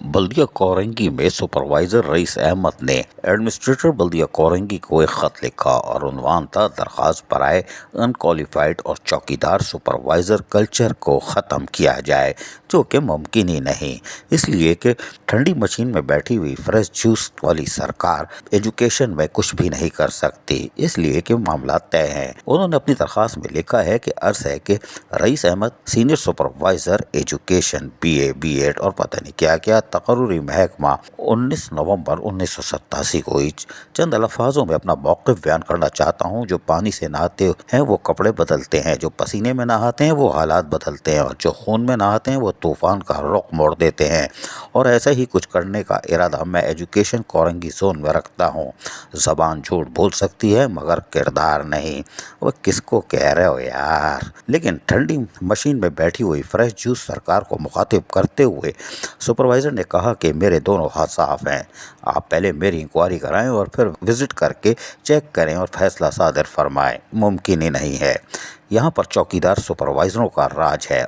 बल्दिया कोरंगी में supervisor rice Ahmad ने administrator बल्दिया कोरंगी को एक खत लिखा और उन्वान था दरखास्त पर आए अनक्वालिफाइड और चौकीदार सुपरवाइजर कल्चर को ख़त्म किया जाए, जो कि मुमकिन ही नहीं, इसलिए कि ठंडी मशीन में बैठी हुई फ्रेश जूस वाली सरकार एजुकेशन में कुछ भी नहीं कर सकती, इसलिए कि मामला तय है। उन्होंने अपनी दरखास्त में लिखा है कि अर्ज है कि Rais Ahmad senior supervisor education BA B.Ed और पता नहीं क्या क्या तकर्रुरी महकमा 19 नवंबर 1987 को चंद अल्फाजों में अपना मौक़िफ़ बयान करना चाहता हूँ। जो पानी से नहाते हैं वो कपड़े बदलते हैं, जो पसीने में नहाते हैं वो हालात बदलते हैं, और जो खून में नहाते हैं वो तूफ़ान का रुख मोड़ देते हैं। और ऐसा ही कुछ करने का इरादा मैं एजुकेशन कोरंगी जोन में रखता हूँ। ज़बान झूठ बोल सकती है मगर किरदार नहीं। वो किसको कह रहे हो यार। लेकिन ठंडी मशीन में बैठी हुई फ्रेश जूस सरकार को मुखातिब करते हुए सुपरवाइज़र ने कहा कि मेरे दोनों हाथ साफ हैं, आप पहले मेरी इंक्वायरी कराएं और फिर विजिट करके चेक करें और फैसला सादर फरमाएं। मुमकिन ही नहीं है। यहाँ पर चौकीदार सुपरवाइज़रों का राज है,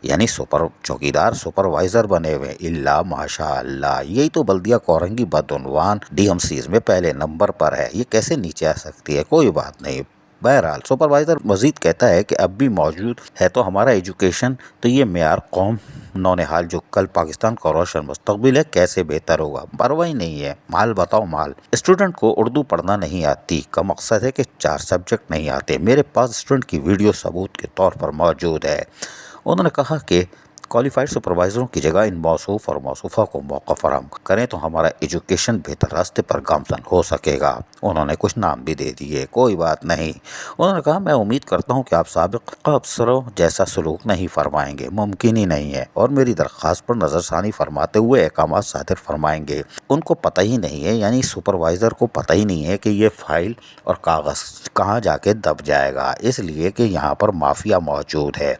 यानी चौकीदार सुपरवाइज़र बने हुए इल्ला माशा अल्लाह। यही तो बल्दिया कोरंगी बदउनवान DMCs में पहले नंबर पर है, ये कैसे नीचे आ सकती है। कोई बात नहीं। बहरहाल सुपरवाइज़र मजीद कहता है कि अब भी मौजूद है तो हमारा एजुकेशन तो ये मेयार कौम नौनिहाल जो कल पाकिस्तान का रोशन मुस्तकबिल है कैसे बेहतर होगा। परवाह ही नहीं है। माल बताओ माल। स्टूडेंट को उर्दू पढ़ना नहीं आती का मकसद है कि 4 सब्जेक्ट नहीं आते। मेरे पास स्टूडेंट की वीडियो सबूत के तौर पर मौजूद है। उन्होंने कहा कि क्वालिफाइड सुपरवाइज़रों की जगह इन मौसूफ और मौसूफ़ा को मौका फराहम करें तो हमारा एजुकेशन बेहतर रास्ते पर गामजन हो सकेगा। उन्होंने कुछ नाम भी दे दिए। कोई बात नहीं। उन्होंने कहा मैं उम्मीद करता हूं कि आप साबिक़ अफसरों जैसा सलूक नहीं फरमाएंगे, मुमकिन ही नहीं है, और मेरी दरख्वास्त पर नज़रसानी फरमाते हुए अहकाम सादिर फरमाएंगे। उनको पता ही नहीं है, यानी सुपरवाइज़र को पता ही नहीं है कि ये फ़ाइल और कागज़ कहाँ जाके दब जाएगा, इसलिए कि यहाँ पर माफिया मौजूद है।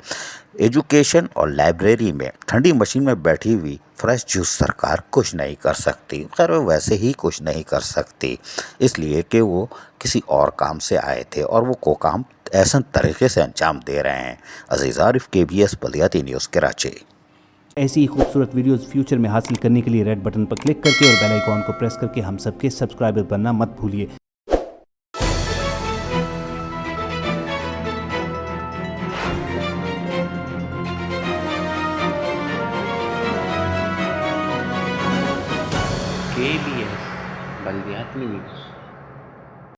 एजुकेशन और लाइब्रेरी में ठंडी मशीन में बैठी हुई फ्रेश जूस सरकार कुछ नहीं कर सकती। खैर वो वैसे ही कुछ नहीं कर सकती, इसलिए कि वो किसी और काम से आए थे और वो काम ऐसे तरीके से अंजाम दे रहे हैं। अजीज़ आरिफ KBS बल्दियाती न्यूज़ कराची। ऐसी ही खूबसूरत वीडियोस फ्यूचर में हासिल करने के लिए रेड बटन पर क्लिक करके और बेल आइकॉन को प्रेस करके हम सबके सब्सक्राइबर बनना मत भूलिए। KBS बल्दियाती न्यूज़।